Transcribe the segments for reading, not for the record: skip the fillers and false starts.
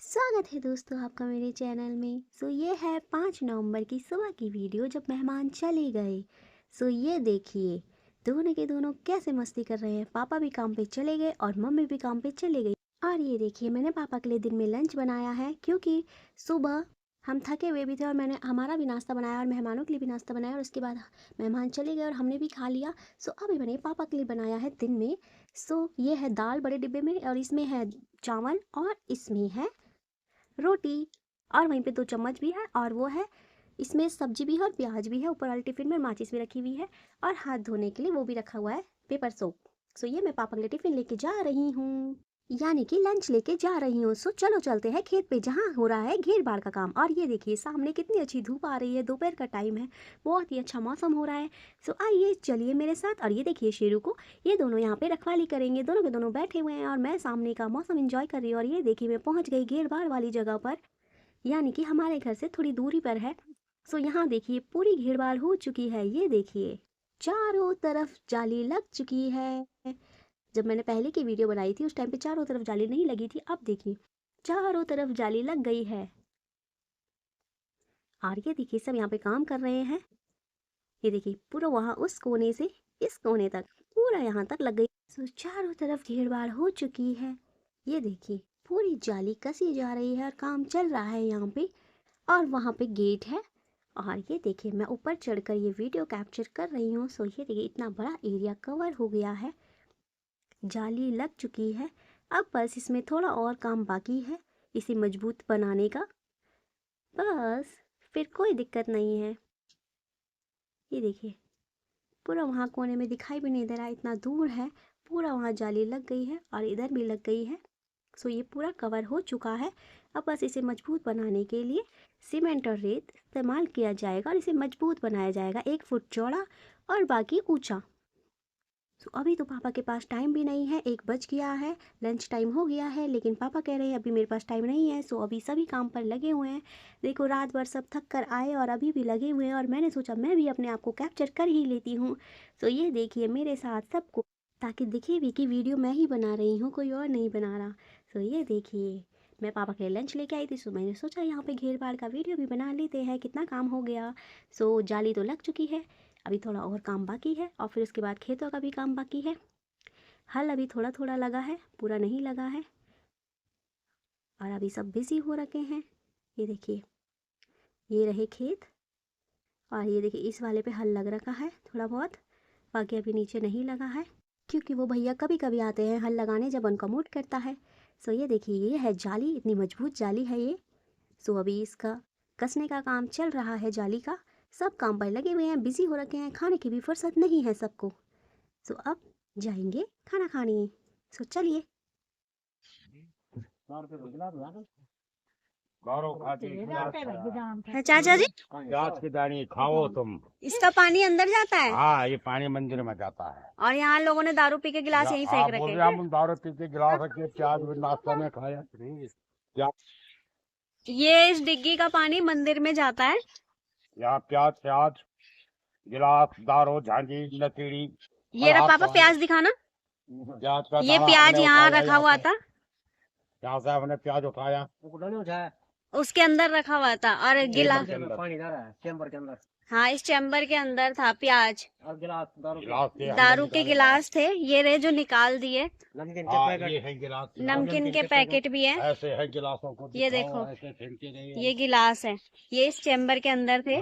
स्वागत है दोस्तों आपका मेरे चैनल में। ये है 5 नवंबर की सुबह की वीडियो जब मेहमान चले गए। ये देखिए दोनों के दोनों कैसे मस्ती कर रहे हैं। पापा भी काम पे चले गए और मम्मी भी काम पे चले गई। और ये देखिए मैंने पापा के लिए दिन में लंच बनाया है क्योंकि सुबह हम थके हुए भी थे और मैंने हमारा भी नाश्ता बनाया और मेहमानों के लिए भी नाश्ता बनाया और उसके बाद मेहमान चले गए और हमने भी खा लिया। अभी मैंने पापा के लिए बनाया है दिन में। ये है दाल बड़े डिब्बे में और इसमें है चावल और इसमें है रोटी और वहीं पे 2 चम्मच भी है और वो है इसमें सब्जी भी है और प्याज भी है। ऊपर वाले टिफिन में माचिस भी रखी हुई है और हाथ धोने के लिए वो भी रखा हुआ है पेपर सोप। ये मैं पापा के लिए टिफिन लेके जा रही हूँ, यानी कि लंच लेके जा रही हूँ। चलो चलते हैं खेत पे जहाँ हो रहा है घेर बाड़ का काम। और ये देखिए सामने कितनी अच्छी धूप आ रही है, दोपहर का टाइम है, बहुत ही अच्छा मौसम हो रहा है। आइए चलिए मेरे साथ। और ये देखिए शेरू को, ये दोनों यहाँ पे रखवाली करेंगे, दोनों के दोनों बैठे हुए हैं और मैं सामने का मौसम एंजॉय कर रही हूँ। और ये देखिए मैं पहुँच गई घेर बाड़ वाली जगह पर, यानी कि हमारे घर से थोड़ी दूरी पर है। यहाँ देखिए पूरी घेर बाड़ हो चुकी है। ये देखिए चारों तरफ जाली लग चुकी है। जब मैंने पहले की वीडियो बनाई थी उस टाइम पे चारों तरफ जाली नहीं लगी थी, अब देखिए चारों तरफ जाली लग गई है। और ये देखिए सब यहाँ पे काम कर रहे हैं। ये देखिए पूरा वहाँ उस कोने से इस कोने तक पूरा यहाँ तक लग गई। चारों तरफ घेर बाड़ हो चुकी है। ये देखिए पूरी जाली कसी जा रही है और काम चल रहा है यहाँ पे। और वहाँ पे गेट है। और ये देखिए मैं ऊपर चढ़कर ये वीडियो कैप्चर कर रही हूँ। ये देखिए इतना बड़ा एरिया कवर हो गया है, जाली लग चुकी है। अब बस इसमें थोड़ा और काम बाकी है इसे मजबूत बनाने का, बस फिर कोई दिक्कत नहीं है। ये देखिए पूरा वहाँ कोने में दिखाई भी नहीं दे रहा, इतना दूर है। पूरा वहाँ जाली लग गई है और इधर भी लग गई है। ये पूरा कवर हो चुका है। अब बस इसे मजबूत बनाने के लिए सीमेंट और रेत इस्तेमाल किया जाएगा और इसे मजबूत बनाया जाएगा, 1 फुट चौड़ा और बाकी ऊंचा। अभी तो पापा के पास टाइम भी नहीं है, 1 बज गया है, लंच टाइम हो गया है, लेकिन पापा कह रहे हैं अभी मेरे पास टाइम नहीं है। अभी सभी काम पर लगे हुए हैं। देखो रात भर सब थक कर आए और अभी भी लगे हुए हैं और मैंने सोचा मैं भी अपने आप को कैप्चर कर ही लेती हूँ। ये देखिए मेरे साथ सबको, ताकि दिखे भी कि वीडियो मैं ही बना रही हूँ, कोई और नहीं बना रहा। ये देखिए मैं पापा के लिए लंच लेके आई थी। मैंने सोचा यहाँ पे घेर बाड़ का वीडियो भी बना लेते हैं, कितना काम हो गया। जाली तो लग चुकी है, अभी थोड़ा और काम बाकी है और फिर उसके बाद खेतों का भी काम बाकी है। हल अभी थोड़ा थोड़ा लगा है, पूरा नहीं लगा है और अभी सब बिजी हो रखे हैं। ये देखिए ये रहे खेत और ये देखिए इस वाले पे हल लग रखा है थोड़ा बहुत, बाकी अभी नीचे नहीं लगा है क्योंकि वो भैया कभी कभी आते हैं हल लगाने जब उनका मूड करता है। ये देखिए ये है जाली, इतनी मजबूत जाली है ये। अभी इसका कसने का काम चल रहा है जाली का। सब काम पर लगे हुए हैं, बिजी हो रखे हैं, खाने की भी फुर्सत नहीं है सबको। अब जाएंगे खाना खाने। चलिए। चाचा जी प्याज की दानी खाओ तुम। इसका पानी अंदर जाता है हाँ ये पानी मंदिर में जाता है। और यहाँ लोगों ने दारू पी के गिलास यहीं फेंक रखे हैं। हम दारू पी के गिलास रखे, प्याज भी नाश्ता में खाया। ये इस डिग्गी का पानी मंदिर में जाता है। यहाँ प्याज गिलास दारू झांझी लकीड़ी। ये रहा पापा प्याज दिखाना। ये प्याज यहाँ रखा हुआ था, यहाँ से हमने प्याज उठाया, उसके अंदर रखा हुआ था और गिलास पानी चैम्बर के अंदर। हाँ इस चैम्बर के अंदर था प्याज और गिलास दारू के गिलास थे। ये रहे जो निकाल दिए। नमकीन के पैकेट भी है। ऐसे है गिलासों को, ये देखो ये गिलास है, ये इस चैम्बर के अंदर थे।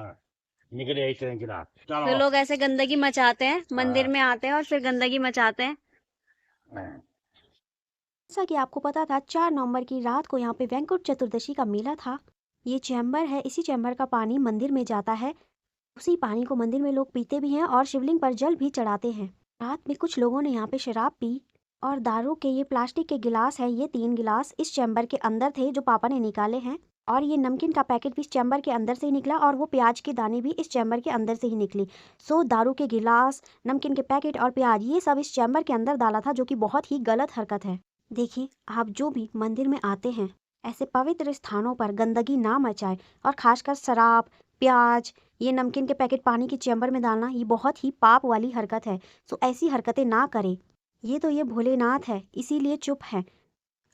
निकले ऐसे गिलास। तो लोग ऐसे गंदगी मचाते हैं, मंदिर में आते हैं और फिर गंदगी मचाते हैं। जैसा कि आपको पता था 4 नवंबर की रात को यहाँ पे वेंकुट चतुर्दशी का मेला था। ये चैम्बर है, इसी चैम्बर का पानी मंदिर में जाता है। उसी पानी को मंदिर में लोग पीते भी हैं और शिवलिंग पर जल भी चढ़ाते हैं। रात में कुछ लोगों ने यहाँ पे शराब पी और दारू के ये प्लास्टिक के गिलास है, ये 3 गिलास इस चैम्बर के अंदर थे जो पापा ने निकाले हैं। और ये नमकीन का पैकेट भी इस चैम्बर के अंदर से ही निकला और वो प्याज के दाने भी इस चैम्बर के अंदर से ही निकली। दारू के गिलास, नमकीन के पैकेट और प्याज ये सब इस चैम्बर के अंदर डाला था, जो कि बहुत ही गलत हरकत है। देखिए आप जो भी मंदिर में आते हैं ऐसे पवित्र स्थानों पर गंदगी ना मचाएं और खासकर शराब, प्याज, ये नमकीन के पैकेट पानी के चैम्बर में डालना ये बहुत ही पाप वाली हरकत है। ऐसी हरकतें ना करें। ये भोलेनाथ है इसीलिए चुप है।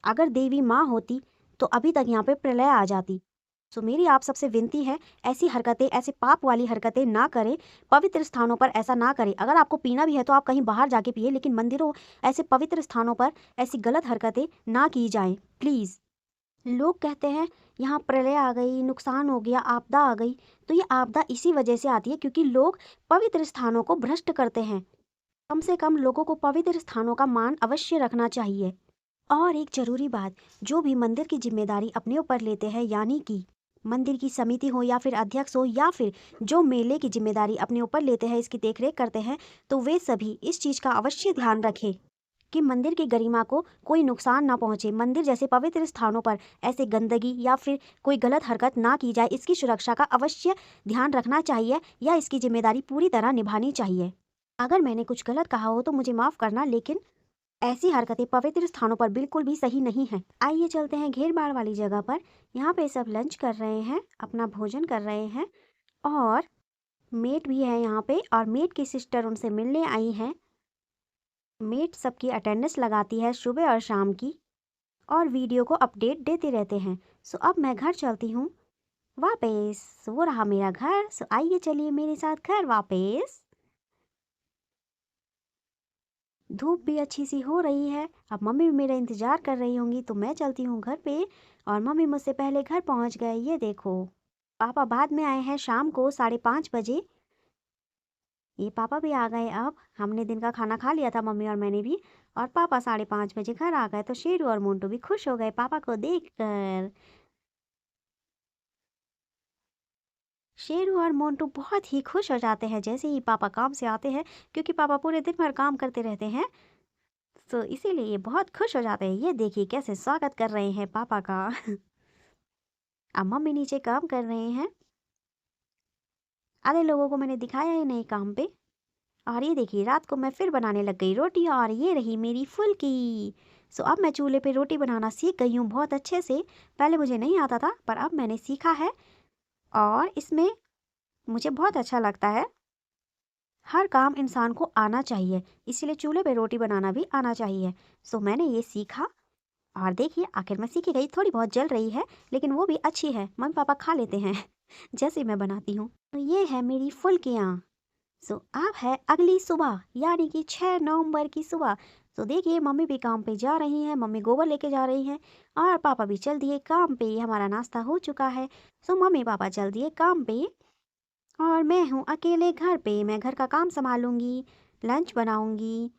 अगर देवी माँ होती तो अभी तक यहाँ पे प्रलय आ जाती। सो मेरी आप सबसे विनती है, ऐसी हरकतें, ऐसे पाप वाली हरकतें ना करें। पवित्र स्थानों पर ऐसा ना करें। अगर आपको पीना भी है तो आप कहीं बाहर जाके पिए, लेकिन मंदिरों, ऐसे पवित्र स्थानों पर ऐसी गलत हरकतें ना की जाएं प्लीज़। लोग कहते हैं यहाँ प्रलय आ गई, नुकसान हो गया, आपदा आ गई। तो ये आपदा इसी वजह से आती है क्योंकि लोग पवित्र स्थानों को भ्रष्ट करते हैं। कम से कम लोगों को पवित्र स्थानों का मान अवश्य रखना चाहिए। और एक जरूरी बात, जो भी मंदिर की जिम्मेदारी अपने ऊपर लेते हैं, यानी कि मंदिर की समिति हो या फिर अध्यक्ष हो या फिर जो मेले की जिम्मेदारी अपने ऊपर लेते हैं, इसकी देखरेख करते हैं, तो वे सभी इस चीज़ का अवश्य ध्यान रखें कि मंदिर की गरिमा को कोई नुकसान ना पहुंचे। मंदिर जैसे पवित्र स्थानों पर ऐसे गंदगी या फिर कोई गलत हरकत ना की जाए, इसकी सुरक्षा का अवश्य ध्यान रखना चाहिए या इसकी जिम्मेदारी पूरी तरह निभानी चाहिए। अगर मैंने कुछ गलत कहा हो तो मुझे माफ़ करना, लेकिन ऐसी हरकतें पवित्र स्थानों पर बिल्कुल भी सही नहीं है। आइए चलते हैं घेर बाड़ वाली जगह पर। यहाँ पे सब लंच कर रहे हैं, अपना भोजन कर रहे हैं और मेट भी है यहाँ पे, और मेट की सिस्टर उनसे मिलने आई हैं। मेट सबकी अटेंडेंस लगाती है सुबह और शाम की, और वीडियो को अपडेट देते रहते हैं। सो अब मैं घर चलती हूँ वापस। वो रहा मेरा घर। सो आइए चलिए मेरे साथ घर वापस। धूप भी अच्छी सी हो रही है। अब मम्मी भी मेरा इंतज़ार कर रही होंगी, तो मैं चलती हूँ घर पे। और मम्मी मुझसे पहले घर पहुँच गए, ये देखो। पापा बाद में आए हैं शाम को 5:30 बजे। ये पापा भी आ गए। अब हमने दिन का खाना खा लिया था, मम्मी और मैंने भी, और पापा 5:30 बजे घर आ गए। तो शेरू और मोंटू भी खुश हो गए पापा को देखकर। शेरू और मोंटू बहुत ही खुश हो जाते हैं जैसे ही पापा काम से आते हैं, क्योंकि पापा पूरे दिन भर काम करते रहते हैं, तो इसीलिए ये बहुत खुश हो जाते हैं। ये देखिए कैसे स्वागत कर रहे हैं पापा का। अब मम्मी नीचे काम कर रहे हैं। आधे लोगों को मैंने दिखाया ही नहीं काम पे। और ये देखिए रात को मैं फिर बनाने लग गई रोटी, और ये रही मेरी फुल्की। सो अब मैं चूल्हे पे रोटी बनाना सीख गई हूँ बहुत अच्छे से। पहले मुझे नहीं आता था, पर अब मैंने सीखा है और इसमें मुझे बहुत अच्छा लगता है। हर काम इंसान को आना चाहिए, इसलिए चूल्हे पे रोटी बनाना भी आना चाहिए। सो मैंने ये सीखा, और देखिए आखिर मैं सीख गई। थोड़ी बहुत जल रही है, लेकिन वो भी अच्छी है, मम्मी पापा खा लेते हैं जैसे मैं बनाती हूँ। तो ये है मेरी फुल्कियाँ। सो अब है अगली सुबह, यानी कि 6 नवंबर की सुबह। तो देखिए मम्मी भी काम पे जा रही हैं, मम्मी गोबर लेके जा रही हैं, और पापा भी चल दिए काम पे। हमारा नाश्ता हो चुका है। सो मम्मी पापा चल दिए काम पे, और मैं हूँ अकेले घर पे। मैं घर का काम संभालूंगी, लंच बनाऊंगी,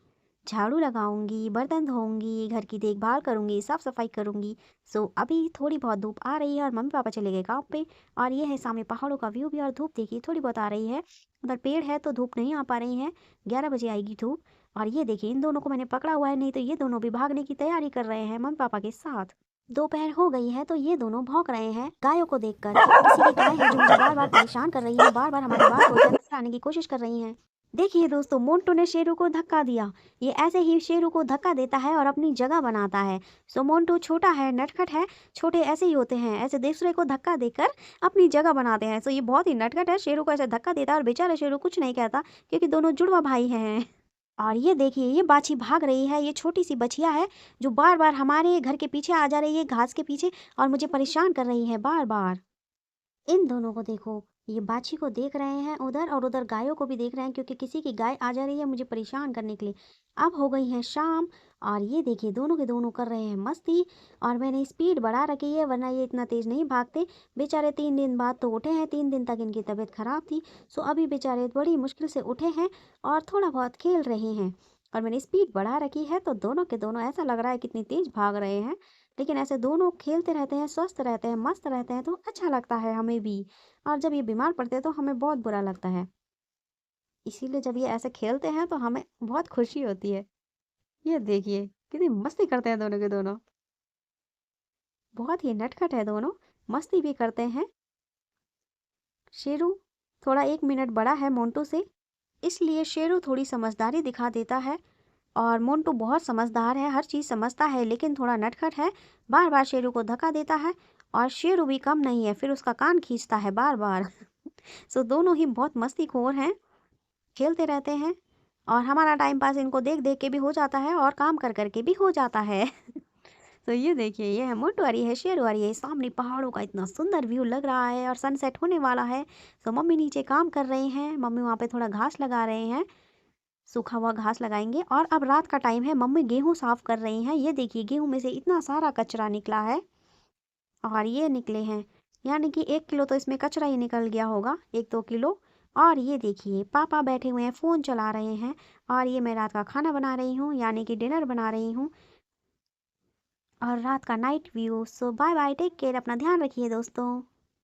झाड़ू लगाऊंगी, बर्तन धोऊंगी, घर की देखभाल करूंगी, साफ सफाई करूंगी। सो अभी थोड़ी बहुत धूप आ रही है और मम्मी पापा चले गए काम पे। और ये है सामने पहाड़ों का व्यू भी, और धूप देखिए थोड़ी बहुत आ रही है। उधर पेड़ है तो धूप नहीं आ पा रही है, 11 बजे आएगी धूप। और ये देखिए इन दोनों को मैंने पकड़ा हुआ है, नहीं तो ये दोनों भी भागने की तैयारी कर रहे हैं मम्मी पापा के साथ। दोपहर हो गई है तो ये दोनों भौंक रहे हैं गायों को देखकर। किसी की गाय है जो मुझे बार बार परेशान कर रही है, बार बार हमारी बात को जल्दी लाने की कोशिश कर रही है। देखिए दोस्तों, मोंटू ने शेरू को धक्का दिया। ये ऐसे ही शेरू को धक्का देता है और अपनी जगह बनाता है। सो मोंटू छोटा है, नटखट है। छोटे ऐसे ही होते हैं, ऐसे दूसरे को धक्का देकर अपनी जगह बनाते हैं। सो ये बहुत ही नटखट है, शेरू को ऐसे धक्का देता है, और बेचारा शेरू कुछ नहीं कहता क्योंकि दोनों जुड़वा भाई हैं। और ये देखिए ये बाछी भाग रही है। ये छोटी सी बछिया है जो बार बार हमारे घर के पीछे आ जा रही है, घास के पीछे, और मुझे परेशान कर रही है बार बार। इन दोनों को देखो, ये बाछी को देख रहे हैं उधर, और उधर गायों को भी देख रहे हैं क्योंकि किसी की गाय आ जा रही है मुझे परेशान करने के लिए। अब हो गई है शाम, और ये देखिए दोनों के दोनों कर रहे हैं मस्ती। और मैंने स्पीड बढ़ा रखी है, वरना ये इतना तेज़ नहीं भागते। बेचारे 3 दिन बाद तो उठे हैं, 3 दिन तक इनकी तबीयत खराब थी। सो अभी बेचारे बड़ी मुश्किल से उठे हैं और थोड़ा बहुत खेल रहे हैं। और मैंने स्पीड बढ़ा रखी है, तो दोनों के दोनों ऐसा लग रहा है कितनी तेज़ भाग रहे हैं। लेकिन ऐसे दोनों खेलते रहते हैं, स्वस्थ रहते हैं, मस्त रहते हैं, तो अच्छा लगता है हमें भी। और जब ये बीमार पड़ते हैं तो हमें बहुत बुरा लगता है। इसीलिए जब ये ऐसे खेलते हैं तो हमें बहुत खुशी होती है। ये देखिए कितनी मस्ती करते हैं दोनों के दोनों। बहुत ही नटखट है दोनों, मस्ती भी करते हैं। शेरू थोड़ा 1 मिनट बड़ा है मोंटू से, इसलिए शेरू थोड़ी समझदारी दिखा देता है। और मोंटू बहुत समझदार है, हर चीज़ समझता है, लेकिन थोड़ा नटखट है, बार बार शेरू को धक्का देता है। और शेरू भी कम नहीं है, फिर उसका कान खींचता है बार बार सो दोनों ही बहुत मस्तीखोर हैं, खेलते रहते हैं। और हमारा टाइम पास इनको देख देख के भी हो जाता है और काम कर कर के भी हो जाता है तो ये देखिए, ये है मोटू और ये है शेरू और ये सामने पहाड़ों का इतना सुंदर व्यू लग रहा है और सनसेट होने वाला है। तो मम्मी नीचे काम कर रहे हैं, मम्मी वहाँ पे थोड़ा घास लगा रहे हैं, सूखा हुआ घास लगाएंगे। और अब रात का टाइम है, मम्मी गेहूं साफ कर रही हैं। ये देखिए, गेहूं में से इतना सारा कचरा निकला है और ये निकले हैं, यानी कि 1 किलो तो इसमें कचरा ही निकल गया होगा, 1-2 किलो। और ये देखिए, पापा बैठे हुए हैं, फ़ोन चला रहे हैं और ये मैं रात का खाना बना रही हूँ, यानी कि डिनर बना रही हूँ और रात का नाइट व्यू। सो बाय बाय, टेक केयर, अपना ध्यान रखिए दोस्तों।